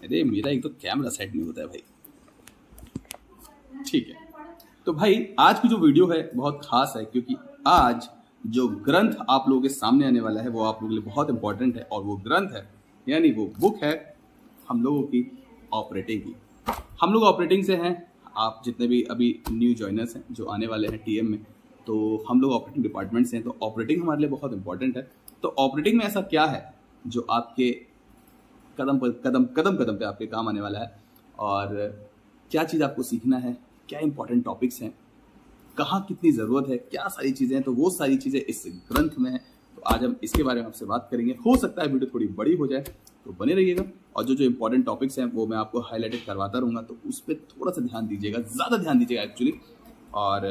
अरे मेरा एक तो कैमरा सेट नहीं होता है भाई। ठीक है, तो भाई आज की जो वीडियो है बहुत खास है, क्योंकि आज जो ग्रंथ आप लोगों के सामने आने वाला है वो आप लोगों के लिए बहुत इंपॉर्टेंट है। और वो ग्रंथ है, यानी वो बुक है हम लोगों की ऑपरेटिंग की। हम लोग ऑपरेटिंग से हैं। आप जितने भी अभी न्यू ज्वाइनर्स हैं जो आने वाले हैं टीएम में, तो हम लोग ऑपरेटिंग डिपार्टमेंट से हैं, तो ऑपरेटिंग हमारे लिए बहुत इंपॉर्टेंट है। तो ऑपरेटिंग में ऐसा क्या है जो आपके कदम पर कदम कदम कदम पे आपके काम आने वाला है, और क्या चीज़ आपको सीखना है, क्या इंपॉर्टेंट टॉपिक्स हैं, कहाँ कितनी ज़रूरत है, क्या सारी चीज़ें हैं, तो वो सारी चीज़ें इस ग्रंथ में है। तो आज हम इसके बारे में आपसे बात करेंगे। हो सकता है वीडियो थोड़ी बड़ी हो जाए, तो बने रहिएगा। और जो जो इंपॉर्टेंट टॉपिक्स हैं वो मैं आपको हाईलाइटेड करवाता रहूँगा, तो उस पर थोड़ा सा ध्यान दीजिएगा, ज़्यादा ध्यान दीजिएगा एक्चुअली। और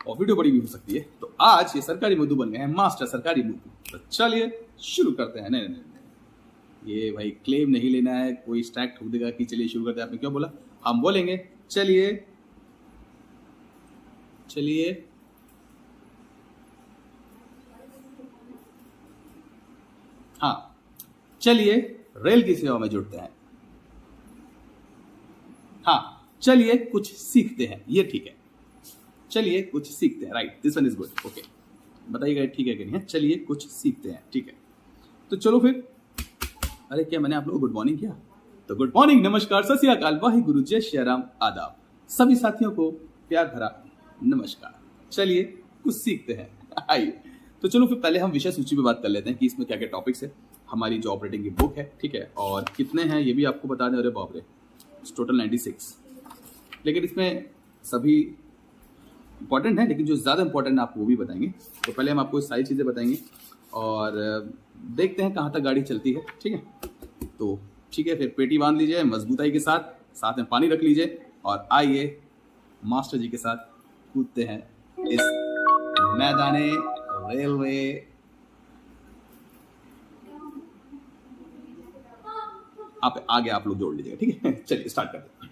वीडियो बड़ी भी हो सकती है। तो आज ये सरकारी मुद्दू बन गए हैं मास्टर सरकारी मुद्दू। तो चलिए शुरू करते हैं। नहीं नहीं नहीं, ये भाई क्लेम नहीं लेना है, कोई स्ट्राइक ठोक देगा कि चलिए शुरू करते हैं। आपने क्यों बोला? हम बोलेंगे चलिए चलिए। हाँ, चलिए रेल की सेवा में जुड़ते हैं। हाँ, चलिए कुछ सीखते हैं। ये ठीक है, चलिए कुछ सीखते हैं। Right, this one is good. Okay, बताइएगा ठीक है कि नहीं है? चलिए कुछ सीखते हैं, ठीक है। तो चलो फिर। अरे क्या मैंने आप लोगों को गुड मॉर्निंग किया? तो गुड मॉर्निंग, नमस्कार, सत श्री अकाल, वाहे गुरु, जय श्री राम, आदाब। सभी साथियों को प्यार भरा नमस्कार। चलिए कुछ सीखते हैं। आइए, तो चलो फिर पहले हम विषय सूची पे बात कर लेते हैं कि इसमें क्या क्या टॉपिक्स है। हमारी जो ऑपरेटिंग की बुक है, ठीक है, और कितने हैं ये भी आपको बता दें। अरे बाप रे, टोटल 96। लेकिन इसमें सभी इंपॉर्टेंट है, लेकिन जो ज़्यादा इंपॉर्टेंट है आपको वो भी बताएंगे। तो पहले हम आपको ये सारी चीज़ें बताएंगे और देखते हैं कहाँ तक गाड़ी चलती है, ठीक है। तो ठीक है, फिर पेटी बांध लीजिए मजबूताई के साथ, साथ में पानी रख लीजिए, और आइए मास्टर जी के साथ कूदते हैं इस मैदाने रेलवे। आप आगे आप लोग जोड़ लीजिएगा, ठीक है। चलिए स्टार्ट करते हैं।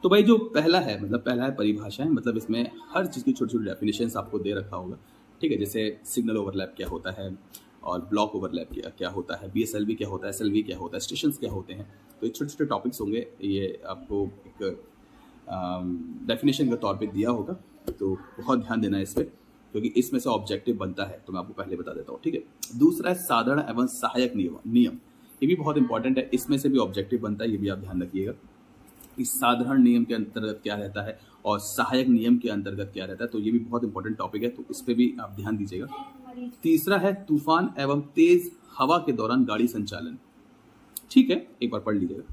तो भाई जो पहला है, मतलब पहला है परिभाषाएं। मतलब इसमें हर चीज़ की छोटी छोटी डेफिनेशंस आपको दे रखा होगा, ठीक है। जैसे सिग्नल ओवरलैप क्या होता है, और ब्लॉक ओवरलैप क्या होता है, बीएसएलवी क्या होता है, एसएलवी क्या होता है, स्टेशन क्या होते हैं। तो ये छोटे छोटे टॉपिक्स होंगे, ये आपको एक डेफिनेशन के तौर पे दिया होगा। तो बहुत ध्यान देना है इस पर, क्योंकि इसमें से ऑब्जेक्टिव बनता है। तो मैं आपको पहले बता देता हूँ, ठीक है। दूसरा है साधारण एवं सहायक नियम। ये भी बहुत इंपॉर्टेंट है, इसमें से भी ऑब्जेक्टिव बनता है, ये भी आप ध्यान रखिएगा। इस साधारण नियम के अंतर्गत क्या रहता है और सहायक नियम के अंतर्गत क्या रहता है, तो ये भी बहुत इंपॉर्टेंट टॉपिक है, तो इस पर भी आप ध्यान दीजिएगा। तीसरा है तूफान एवं तेज हवा के दौरान गाड़ी संचालन, ठीक है, एक बार पढ़ लीजिएगा।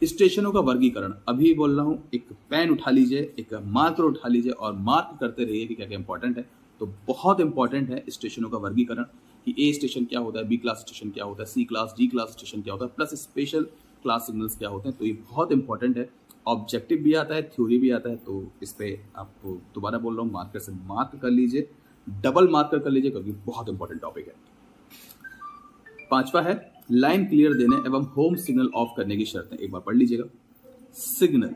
स्टेशनों का वर्गीकरण, अभी बोल रहा हूं, एक पेन उठा लीजिए, एक मार्कर उठा लीजिए और मार्क करते रहिए कि क्या क्या इंपॉर्टेंट है। तो बहुत इंपॉर्टेंट है स्टेशनों का वर्गीकरण, कि ए स्टेशन क्या होता है, बी क्लास स्टेशन क्या होता है, सी क्लास डी क्लास स्टेशन क्या होता है, प्लस स्पेशल क्लास सिग्नल्स क्या होते हैं। तो ये बहुत इंपॉर्टेंट है। ऑब्जेक्टिव भी आता है, थ्योरी भी आता है। तो इस पर आपको दोबारा बोल रहा हूँ, मार्कर से मार्क कर लीजिए, डबल मार्कर कर लीजिए, क्योंकि बहुत इंपॉर्टेंट टॉपिक है। पांचवा है लाइन क्लियर देने एवं होम सिग्नल ऑफ करने की शर्तें, एक बार पढ़ लीजिएगा। सिग्नल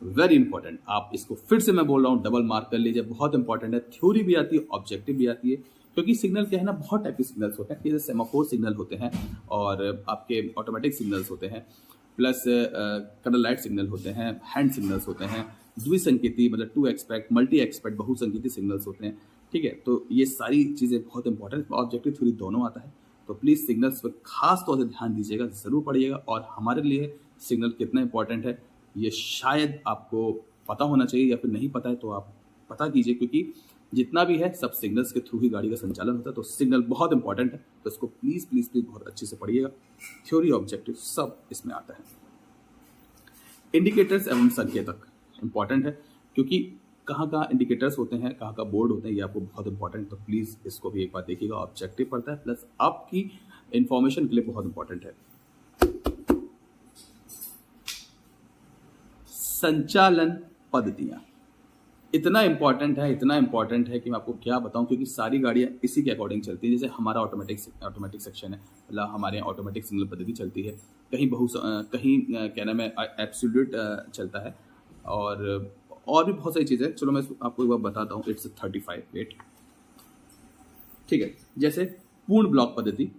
वेरी इंपॉर्टेंट, आप इसको फिर से मैं बोल रहा हूँ, डबल मार्क कर लीजिए, बहुत इंपॉर्टेंट है। थ्योरी भी आती है, ऑब्जेक्टिव भी आती है, क्योंकि सिग्नल क्या है ना, बहुत टाइप के सिग्नल्स होते हैं। जैसे सेमाफोर सिग्नल होते हैं, और आपके ऑटोमेटिक सिग्नल्स होते हैं, प्लस कलर लाइट सिग्नल होते हैं, हैंड सिग्नल्स होते हैं, द्विसंकेती मतलब टू एक्सपेक्ट, मल्टी एक्सपेक्ट, बहुसंकेती सिग्नल्स होते हैं, ठीक है। तो ये सारी चीज़ें बहुत इंपॉर्टेंट, ऑब्जेक्टिव थ्योरी दोनों आता है। तो प्लीज़ सिग्नल्स पर खास तौर से ध्यान दीजिएगा, ज़रूर पढ़िएगा। और हमारे लिए सिग्नल कितना इंपॉर्टेंट है ये शायद आपको पता होना चाहिए, या फिर नहीं पता है तो आप पता कीजिए, क्योंकि जितना भी है सब सिग्नल्स के थ्रू ही गाड़ी का संचालन होता है। तो सिग्नल बहुत इंपॉर्टेंट है, तो इसको प्लीज़ प्लीज़ प्लीज़ बहुत अच्छे से पढ़िएगा। थ्योरी ऑब्जेक्टिव सब इसमें आता है। इंडिकेटर्स एवं संकेतक इंपॉर्टेंट है, क्योंकि कहाँ कहाँ इंडिकेटर्स होते हैं, कहाँ कहाँ बोर्ड होते हैं, ये आपको बहुत इंपॉर्टेंट। तो प्लीज़ इसको भी एक बार देखिएगा, ऑब्जेक्टिव पड़ता है, प्लस आपकी इंफॉर्मेशन के लिए बहुत इंपॉर्टेंट है। संचालन पद्धतियाँ इतना इंपॉर्टेंट है, इतना इंपॉर्टेंट है कि मैं आपको क्या बताऊं, क्योंकि सारी गाड़ियां इसी के अकॉर्डिंग चलती है। जैसे हमारा ऑटोमेटिक सेक्शन है, मतलब हमारे यहाँ ऑटोमेटिक सिग्नल पद्धति चलती है। कहीं क्या नाम है, एब्सोल्यूट चलता है, और भी बहुत सारी चीज़ें। चलो मैं आपको एक बार बताता हूँ। इट्स 35 वेट, ठीक है। जैसे पूर्ण ब्लॉक पद्धति,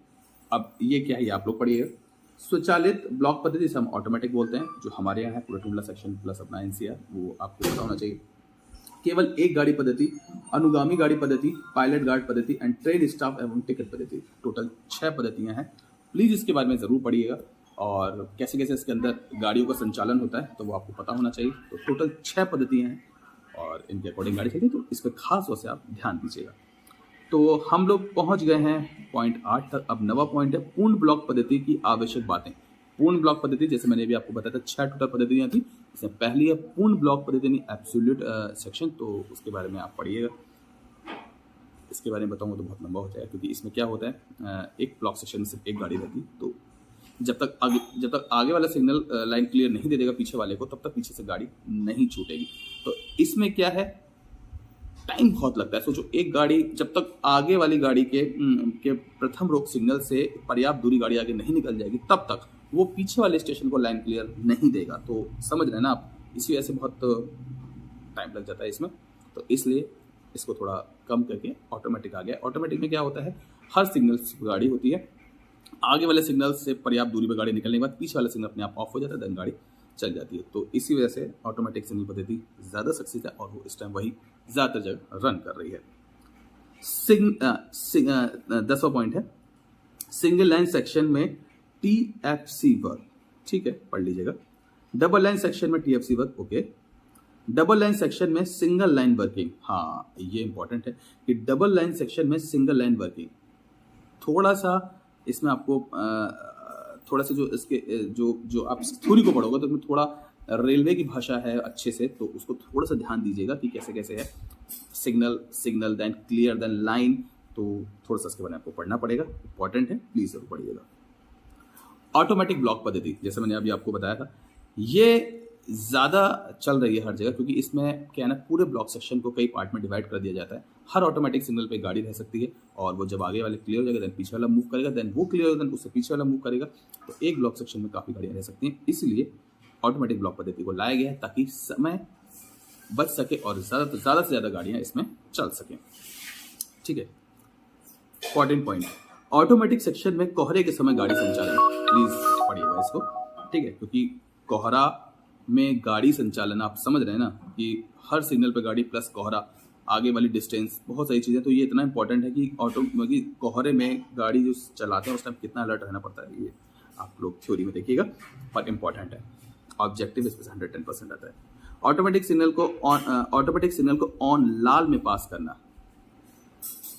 अब ये क्या है ये आप लोग पढ़िएगा। स्वचालित ब्लॉक पद्धति से हम ऑटोमेटिक बोलते हैं, जो हमारे यहाँ है पूरा टूडला सेक्शन प्लस अपना एनसीआर, वो आपको पता होना चाहिए। केवल एक गाड़ी पद्धति, अनुगामी गाड़ी पद्धति, पायलट गार्ड पद्धति एंड ट्रेन स्टाफ एवं टिकट पद्धति, टोटल 6 पद्धतियां हैं। प्लीज इसके बारे में जरूर पढ़िएगा और कैसे कैसे इसके अंदर गाड़ियों का संचालन होता है तो वो आपको पता होना चाहिए। तो टोटल 6 पद्धतियां हैं और इनके अकॉर्डिंग गाड़ी चलती है, तो इस पर खास तौर से आप ध्यान दीजिएगा। तो हम लोग पहुंच गए हैं पॉइंट 8 तक। अब नवा पॉइंट है पूर्ण ब्लॉक पद्धति की आवश्यक बातें। पूर्ण ब्लॉक पद्धति, जैसे मैंने भी आपको बताया था 6 टोटल पद्धतियां थी, इसमें पहली है पूर्ण ब्लॉक पद्धति यानी एब्सोल्यूट सेक्शन, तो उसके बारे में आप पढ़िएगा। इसके बारे में बताऊंगा तो बहुत लंबा हो जाएगा, क्योंकि इसमें क्या होता है, एक ब्लॉक सेक्शन में सिर्फ एक गाड़ी रहती, तो जब तक आगे वाला सिग्नल लाइन क्लियर नहीं दे देगा पीछे वाले को, तब तक पीछे से गाड़ी नहीं छूटेगी। तो इसमें क्या है, टाइम बहुत लगता है। सोचो, एक गाड़ी जब तक आगे वाली गाड़ी के प्रथम रोक सिग्नल से पर्याप्त दूरी गाड़ी आगे नहीं निकल जाएगी, तब तक वो पीछे वाले स्टेशन को लाइन क्लियर नहीं देगा। तो समझ रहे हैं ना आप, इसी वजह से बहुत टाइम लग जाता है इसमें। तो इसलिए इसको थोड़ा कम करके ऑटोमेटिक आ गया। ऑटोमेटिक में क्या होता है, हर सिग्नल गाड़ी होती है, आगे वाले सिग्नल से पर्याप्त दूरी पर गाड़ी निकलने के बाद पीछे वाला सिग्नल अपने आप ऑफ हो जाता है, देन गाड़ी चल जाती है। तो इसी वजह से ऑटोमेटिक सिग्नल पद्धति ज़्यादा सक्सेस है और वो इस टाइम वही ज़्यादातर जगह रन कर रही है। 10वां पॉइंट है सिंगल लाइन सेक्शन में TFC वर्क। ठीक है, पढ़ लीजिएगा। डबल लाइन सेक्शन में TFC work, okay. Double line section में सिंगल लाइन वर्किंग, हाँ ये इंपॉर्टेंट है कि डबल लाइन सेक्शन में सिंगल लाइन वर्किंग। थोड़ा सा इसमें आपको थोड़ा सा जो इसके जो आप थ्योरी को पढ़ोगे तो इसमें थोड़ा रेलवे की भाषा है अच्छे से, तो उसको थोड़ा सा ध्यान दीजिएगा कि कैसे कैसे है। Signal then clear then line, तो थोड़ा सा इसके बारे में आपको पढ़ना पड़ेगा, इंपॉर्टेंट है, प्लीज जरूर पढ़िएगा। ऑटोमेटिक ब्लॉक पद्धति, जैसे मैंने अभी आपको बताया था, ये ज़्यादा चल रही है हर जगह, क्योंकि इसमें क्या है ना, पूरे ब्लॉक सेक्शन को कई पार्ट में डिवाइड कर दिया जाता है। हर ऑटोमेटिक सिग्नल पे गाड़ी रह सकती है और वो जब आगे वाले क्लियर हो जाएगा देन पीछे वाला मूव करेगा, देन वो क्लियर होगा देन उससे पीछे वाला मूव करेगा। तो एक ब्लॉक सेक्शन में काफ़ी गाड़ियाँ रह सकती हैं, इसलिए ऑटोमेटिक ब्लॉक पद्धति को लाया गया है ताकि समय बच सके और ज़्यादा से ज़्यादा गाड़ियाँ इसमें चल सकें। ठीक है, 14 पॉइंट, ऑटोमेटिक सेक्शन में कोहरे के समय गाड़ी संचालन, प्लीज पढ़िएगा इसको। ठीक है, क्योंकि कोहरा में गाड़ी संचालन, आप समझ रहे हैं ना कि हर सिग्नल पे गाड़ी प्लस कोहरा, आगे वाली डिस्टेंस, बहुत सारी चीज़ें, तो ये इतना इंपॉर्टेंट है कि कोहरे में गाड़ी जो चलाते हैं उस टाइम कितना अलर्ट रहना पड़ता है, ये आप लोग थ्योरी में देखिएगा, पर इंपॉर्टेंट है। ऑब्जेक्टिव इसमें 110% आता है। ऑटोमेटिक सिग्नल को ऑन लाल में पास करना,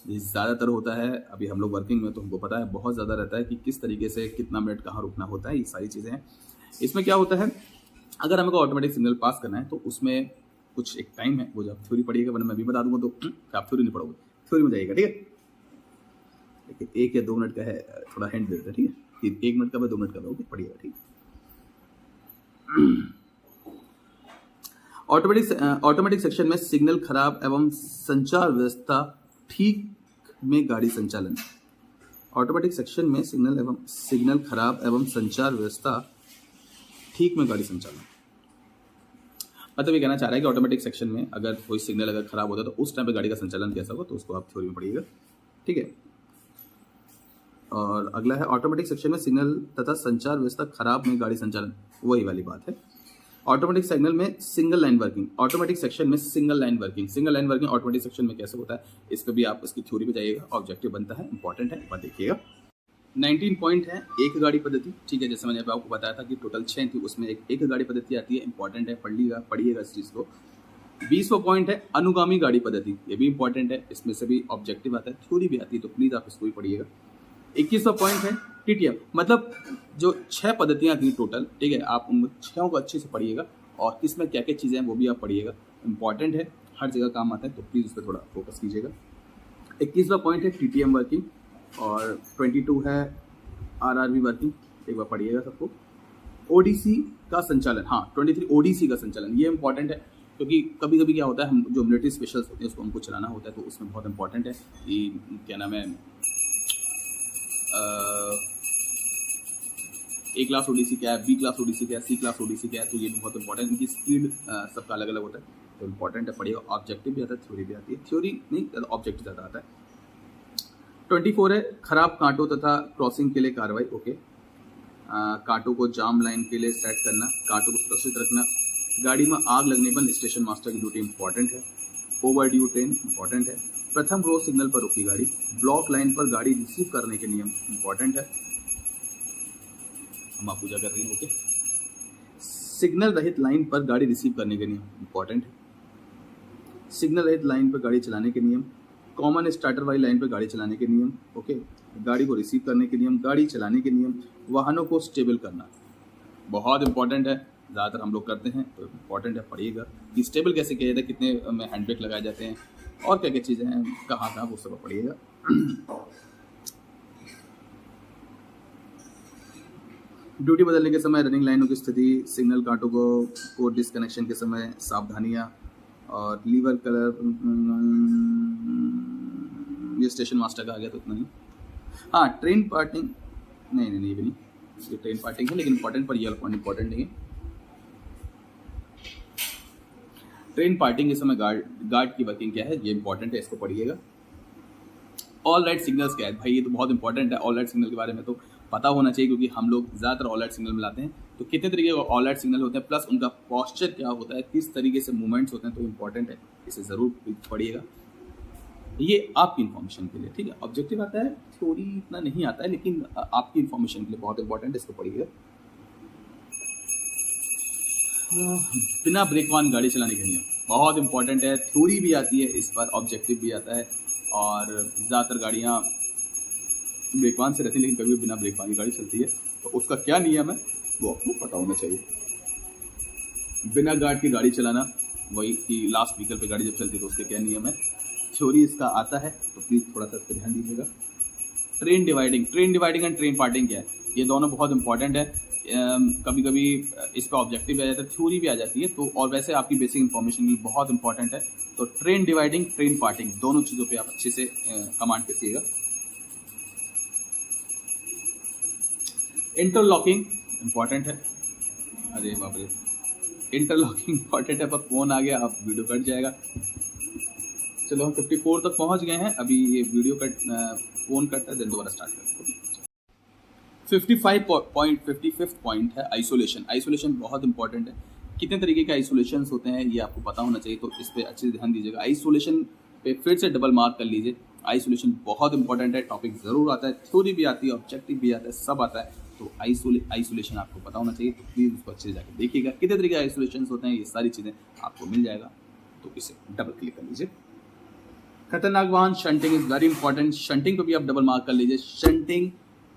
ये ज़्यादातर होता है। अभी हम लोग वर्किंग में तो हमको पता है बहुत ज़्यादा रहता है कि किस तरीके से कितना मिनट कहाँ रुकना होता है, ये सारी चीज़ें हैं। इसमें क्या होता है, अगर हमको ऑटोमेटिक सिग्नल पास करना है तो उसमें कुछ एक टाइम है, वो जब थ्योरी पढ़िएगा, वरना मैं भी बता दूंगा तो आप थ्योरी नहीं पढ़ोगे, थ्योरी में जाइएगा। ठीक है, लेकिन 1 या 2 मिनट का है, थोड़ा हिंट दे देते हैं। ठीक है, कि 1 मिनट का है 2 मिनट का है, पढ़िएगा। ठीक है, ऑटोमेटिक सेक्शन में सिग्नल खराब एवं संचार व्यवस्था ठीक में गाड़ी संचालन। ऑटोमेटिक सेक्शन में सिग्नल खराब एवं संचार व्यवस्था ठीक में गाड़ी संचालन, मतलब ये कहना चाह रहा है कि ऑटोमेटिक सेक्शन में अगर कोई सिग्नल अगर खराब होता है तो उस टाइम पे गाड़ी का संचालन कैसा होगा, तो उसको आप थ्योरी में पढ़िएगा। ठीक है, और अगला है ऑटोमेटिक सेक्शन में सिग्नल तथा संचार व्यवस्था खराब में गाड़ी संचालन, वही वाली बात है। ऑटोमेटिक सिग्नल में single line working, automatic section में single line working automatic section में कैसे होता है, इस पर भी आप इसकी थ्योरी पे जाइएगा, ऑब्जेक्टिव बनता है, इंपॉर्टेंट है, बात देखिएगा। 19 पॉइंट है एक गाड़ी पद्धति। ठीक है, जैसे मैंने आपको बताया था कि टोटल 6 थी, उसमें एक गाड़ी पद्धति आती है, इंपॉर्टेंट है, पढ़िएगा इस चीज़ को। 20वां पॉइंट है अनुगामी गाड़ी पद्धति, ये भी इंपॉर्टेंट है, इसमें से भी ऑब्जेक्टिव आता है, थ्योरी भी आती है, तो प्लीज़ आप इसको भी पढ़िएगा। 21वां पॉइंट है TTM, मतलब जो 6 पद्धतियाँ थी टोटल। ठीक है, आप उन 6 को अच्छे से पढ़िएगा और इसमें क्या क्या चीज़ें हैं वो भी आप पढ़िएगा, इंपॉर्टेंट है, हर जगह काम आता है, तो प्लीज़ उस पर थोड़ा फोकस कीजिएगा। 21वां पॉइंट है TTM वर्किंग और 22 है RRB वर्किंग, एक बार पढ़िएगा सबको। ODC का संचालन, हाँ 23 ODC का संचालन, ये इंपॉर्टेंट है क्योंकि कभी कभी क्या होता है, हम जो मिलिट्री स्पेशल्स होते हैं उसको हमको चलाना होता है, तो उसमें बहुत इंपॉर्टेंट है कि क्या नाम है, A क्लास ODC क्या है, B क्लास ODC क्या है, C क्लास ODC क्या है, तो ये भी बहुत इंपॉर्टेंट है, इनकी स्पीड सबका अलग अलग होता है, तो इंपॉर्टेंट है, पढ़िएगा। ऑब्जेक्टिव भी आता है, थ्योरी भी आती है, थ्योरी नहीं ऑब्जेक्टिव ज़्यादा आता है। 24 है खराब कांटों तथा क्रॉसिंग के लिए कार्रवाई, ओके। कांटों को जाम लाइन के लिए सेट करना, कांटों को सुरक्षित रखना, गाड़ी में आग लगने पर स्टेशन मास्टर की ड्यूटी इंपॉर्टेंट है, ओवर ड्यू ट्रेन इंपॉर्टेंट है, प्रथम रोज सिग्नल पर रुकी गाड़ी, ब्लॉक लाइन पर गाड़ी रिसीव करने के नियम इंपॉर्टेंट है। हम पूजा कर रही हैं, ओके। सिग्नल रहित लाइन पर गाड़ी रिसीव करने के नियम इंपॉर्टेंट है, सिग्नल रहित लाइन पर गाड़ी चलाने के नियम, कॉमन स्टार्टर वाली लाइन पर गाड़ी चलाने के नियम, ओके। गाड़ी को रिसीव करने के नियम, गाड़ी चलाने के नियम, वाहनों को स्टेबल करना बहुत इंपॉर्टेंट है, ज़्यादातर हम लोग करते हैं तो इंपॉर्टेंट है, पढ़िएगा कि स्टेबल कैसे किया जाता है, कितने में हैंड ब्रेक लगाए जाते हैं और क्या क्या चीज़ें हैं, कहाँ वो सब पढ़िएगा। ड्यूटी बदलने के समय रनिंग लाइनों की स्थिति, सिग्नल कांटों को डिस्कनेक्शन के समय सावधानियाँ, और लीवर कलर, ये स्टेशन मास्टर का आ गया तो इतना नहीं। हाँ, ट्रेन पार्टिंग नहीं ये भी नहीं, ये ट्रेन पार्टिंग है लेकिन इंपॉर्टेंट, पर ये पॉइंट इंपॉर्टेंट नहीं है। ट्रेन पार्टिंग के समय गार्ड की वर्किंग क्या है, ये इंपॉर्टेंट है, इसको पढ़िएगा। ऑल राइट सिग्नल्स क्या है भाई, ये तो बहुत इंपॉर्टेंट है। ऑल राइट सिग्नल के बारे में तो पता होना चाहिए, क्योंकि हम लोग ज़्यादातर ऑल राइट सिग्नल मिलाते हैं। तो कितने तरीके के ऑल राइट सिग्नल होते हैं, प्लस उनका पॉस्चर क्या होता है, किस तरीके से मूवमेंट्स होते हैं, तो इंपॉर्टेंट है, इसे ज़रूर पढ़िएगा। ये आपकी इन्फॉर्मेशन के लिए, ठीक है। ऑब्जेक्टिव आता है, थ्योरी इतना नहीं आता है, लेकिन आपकी इन्फॉर्मेशन के लिए बहुत इंपॉर्टेंट है, इसको पढ़िएगा। बिना ब्रेक वाहन गाड़ी चलाने के नियम बहुत इंपॉर्टेंट है, थ्योरी भी आती है इस पर, ऑब्जेक्टिव भी आता है, और ज़्यादातर गाड़ियाँ ब्रेकवान से रहती है, लेकिन कभी बिना ब्रेकवान की गाड़ी चलती है, तो उसका क्या नियम है वो आपको पता होना चाहिए। बिना गार्ड की गाड़ी चलाना, वही कि लास्ट व्हीकल पे गाड़ी जब चलती है तो उसके क्या नियम है, थ्योरी इसका आता है, तो प्लीज़ थोड़ा सा इस पर ध्यान दीजिएगा। Train dividing and train parting क्या है, ये दोनों बहुत इंपॉर्टेंट है। कभी कभी इस पर ऑब्जेक्टिव भी आ जाता है, थ्योरी भी आ जाती है, तो और वैसे आपकी बेसिक इन्फॉर्मेशन भी बहुत इंपॉर्टेंट है। तो ट्रेन डिवाइडिंग, ट्रेन पार्टिंग, दोनों चीज़ों पे आप अच्छे से कमांड करिएगा। इंटरलॉकिंग इंपॉर्टेंट है, अरे बाप रे, इंटरलॉकिंग इंपॉर्टेंट है, पर फोन आ गया, अब वीडियो कट जाएगा। चलो हम 54 तक पहुंच गए हैं, अभी ये वीडियो फोन कटता है, देन दोबारा स्टार्ट करते हैं। 55th पॉइंट है आइसोलेशन। आइसोलेशन बहुत इंपॉर्टेंट है, कितने तरीके के आइसोलेशन होते हैं ये आपको पता होना चाहिए, तो इस पर अच्छे से ध्यान दीजिएगा। आइसोलेशन पे फिर से डबल मार्क कर लीजिए, आइसोलेशन बहुत इंपॉर्टेंट है, टॉपिक ज़रूर आता है, थ्योरी भी आती है, ऑब्जेक्टिव भी आता है, सब आता है, तो आइसोलेशन आपको पता होना चाहिए, तो प्लीज़ उसको अच्छे से जाकर देखिएगा। कितने तरीके के आइसोलेशन होते हैं, ये सारी चीज़ें आपको मिल जाएगा, तो इसे डबल क्लिक कर लीजिए। खतरनाक वाहन, shunting is very important, shunting पे भी आप डबल मार्क कर लीजिए। शंटिंग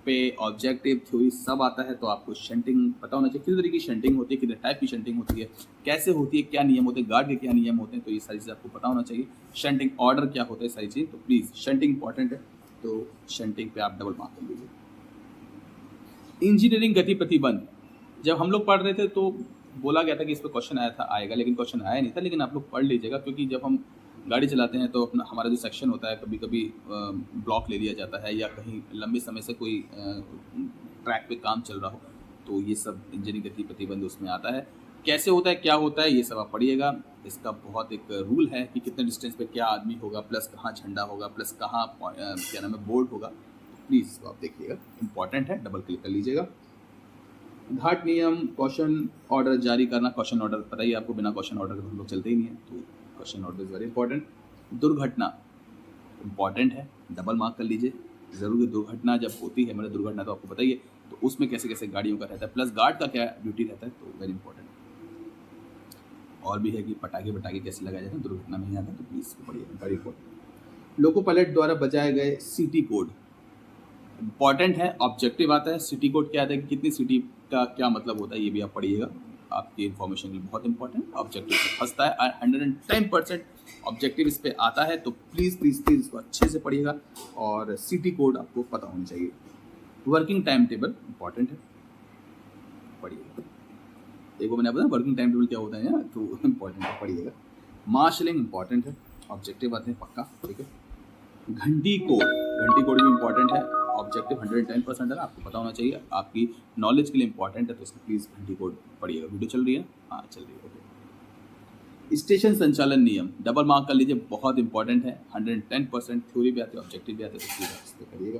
पे ऑब्जेक्टिव, थ्योरी सब आता है, तो आपको शंटिंग पता होना चाहिए, किस तरीके की शंटिंग होती है, कितने टाइप की शंटिंग होती है, कैसे होती है, क्या नियम होते हैं, गार्ड के क्या नियम होते हैं, तो ये सारी चीज़ आपको पता होना चाहिए। शंटिंग ऑर्डर क्या होता है, सारी चीज़, तो प्लीज़ शंटिंग इंपॉर्टेंट है, तो शंटिंग पे आप डबल मार्क कर लीजिए। इंजीनियरिंग गति प्रतिबंध, जब हम लोग पढ़ रहे थे तो बोला गया था कि इस पर क्वेश्चन आएगा, लेकिन क्वेश्चन आया नहीं था, लेकिन आप लोग पढ़ लीजिएगा, क्योंकि जब हम गाड़ी चलाते हैं तो अपना हमारा जो सेक्शन होता है, कभी कभी ब्लॉक ले लिया जाता है, या कहीं लंबे समय से कोई ट्रैक पे काम चल रहा हो, तो ये सब इंजीनियरिंग गति प्रतिबंध उसमें आता है। कैसे होता है, क्या होता है, ये सब आप पढ़िएगा। इसका बहुत एक रूल है कि कितने डिस्टेंस पे क्या आदमी होगा, प्लस कहाँ झंडा होगा, प्लस कहाँ क्या नाम है बोर्ड होगा, तो प्लीज़ इसको आप देखिएगा, इंपॉर्टेंट है, डबल क्लिक कर लीजिएगा। घाट नियम, क्वेश्चन ऑर्डर जारी करना, क्वेश्चन ऑर्डर पता ही आपको, बिना क्वेश्चन ऑर्डर के हम लोग चलते ही नहीं है, तो question order is very important. दुर्घटना इंपॉर्टेंट है, डबल मार्क कर लीजिए। ज़रूर दुर्घटना जब होती है, मतलब दुर्घटना तो आपको पता ही है, तो उसमें कैसे कैसे गाड़ियों का रहता है, प्लस गार्ड का क्या ड्यूटी रहता है, तो वेरी इंपॉर्टेंट। और भी है कि पटाखे कैसे लगाए जाते हैं, दुर्घटना में ही आता है, तो प्लीज़ पढ़िए, वेरी इंपॉर्टेंट। लोको पायलट द्वारा बजाए गए सिटी कोड इंपॉर्टेंट है, ऑब्जेक्टिव आता है। सिटी कोड क्या आता है, कितनी सिटी का क्या मतलब होता है, ये भी आप पढ़िएगा, आपकी इन्फॉर्मेशन के लिए बहुत इंपॉर्टेंट। ऑब्जेक्टिव से फंसता है, 110% ऑब्जेक्टिव इस पे आता है, तो प्लीज़ इसको अच्छे से पढ़िएगा, और सिटी कोड आपको पता होना चाहिए। वर्किंग टाइम टेबल इंपॉर्टेंट है, पढ़िएगा। देखो मैंने बताया वर्किंग टाइम टेबल क्या होता है, तो इंपॉर्टेंट है, पढ़िएगा। मार्शलिंग इंपॉर्टेंट है, ऑब्जेक्टिव आते हैं पक्का, ठीक है। घंटी कोड भी इंपॉर्टेंट है, ऑब्जेक्टिव 110% है, आपको पता होना चाहिए, आपकी नॉलेज के लिए इंपॉर्टेंट है, तो इसको प्लीज़ घंटी कोड पढ़िएगा। वीडियो चल रही है, हाँ चल रही है, ओके। स्टेशन संचालन नियम डबल मार्क कर लीजिए, बहुत इंपॉर्टेंट है, 110% थ्योरी भी आती है, ऑब्जेक्टिव भी आते हैं, तो प्लीज़ इस पर करिएगा।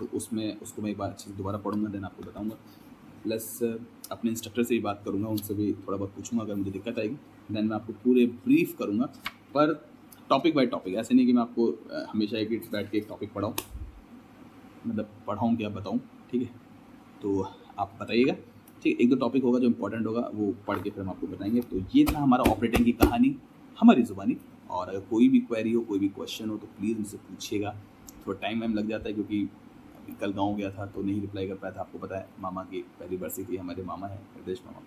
तो उसमें उसको मैं एक बार अच्छे से दोबारा पढ़ूंगा, देन आपको बताऊंगा। प्लस अपने इंस्ट्रक्टर से भी बात करूंगा, उनसे भी थोड़ा बहुत पूछूंगा, अगर मुझे दिक्कत आएगी देन मैं आपको पूरे ब्रीफ करूंगा, पर टॉपिक बाय टॉपिक। ऐसे नहीं कि मैं आपको हमेशा एक ही बैठ के एक टॉपिक पढ़ाऊँ, मतलब पढ़ाऊँ क्या बताऊँ, ठीक है। तो आप बताइएगा, ठीक है। एक दो टॉपिक होगा जो इंपॉर्टेंट होगा, वो पढ़ के फिर हम आपको बताएंगे। तो ये था हमारा ऑपरेटिंग की कहानी हमारी ज़ुबानी। और अगर कोई भी क्वेरी हो, कोई भी क्वेश्चन हो, तो प्लीज़ मुझसे पूछिएगा। थोड़ा टाइम वाइम लग जाता है क्योंकि अभी कल गाँव गया था तो नहीं रिप्लाई कर पाया था। आपको पता है मामा की पहली बरसी थी, हमारे मामा हैं हृदय मामा।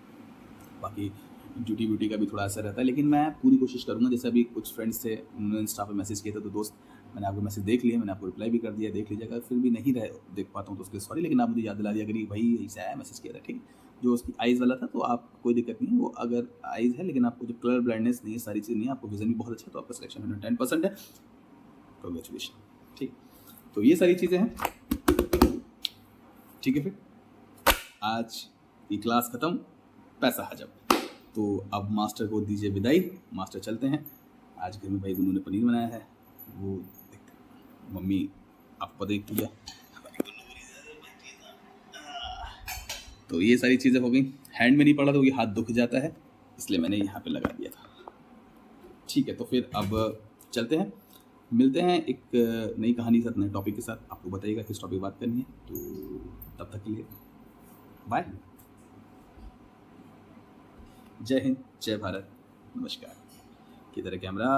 बाकी ड्यूटी व्यूटी का भी थोड़ा असर रहता है, लेकिन मैं पूरी कोशिश करूँगा। जैसे अभी कुछ फ्रेंड्स थे, उन्होंने इंस्टा पे मैसेज किया था, तो दोस्त मैंने आपको मैसेज देख लिया, मैंने आपको रिप्लाई भी कर दिया, देख लीजिएगा। फिर भी नहीं रहे देख पाता हूँ तो उसके लिए सॉरी, लेकिन आप मुझे याद दिला दिया करिए भाई ऐसा है, मैसेज किया था, ठीक है। जो उसकी आइज़ वाला था तो आप कोई दिक्कत नहीं है, वो अगर आइज़ है लेकिन आपको जो कलर ब्लाइंडनेस नहीं है, सारी चीज़ नहीं है, आपको विजन भी बहुत अच्छा है, तो आपका सिलेक्शन 110% है। कॉन्ग्रेचुलेशन, ठीक। तो ये सारी चीज़ें हैं, ठीक है। फिर आज की क्लास ख़त्म, पैसा हजम। तो अब मास्टर को दीजिए विदाई, मास्टर चलते हैं। आज घर में भाई गुन्नू ने पनीर बनाया है, वो देखते हैं। मम्मी आपको पता ही पूजा, तो ये सारी चीज़ें हो गई। हैंड में नहीं पड़ा तो ये हाथ दुख जाता है, इसलिए मैंने यहाँ पे लगा दिया था, ठीक है। तो फिर अब चलते हैं, मिलते हैं एक नई कहानी के साथ, नए टॉपिक के साथ। आपको बताइएगा किस टॉपिक बात करनी है, तो तब तक के लिए बाय, जय हिंद, जय भारत, नमस्कार। किधर है कैमरा?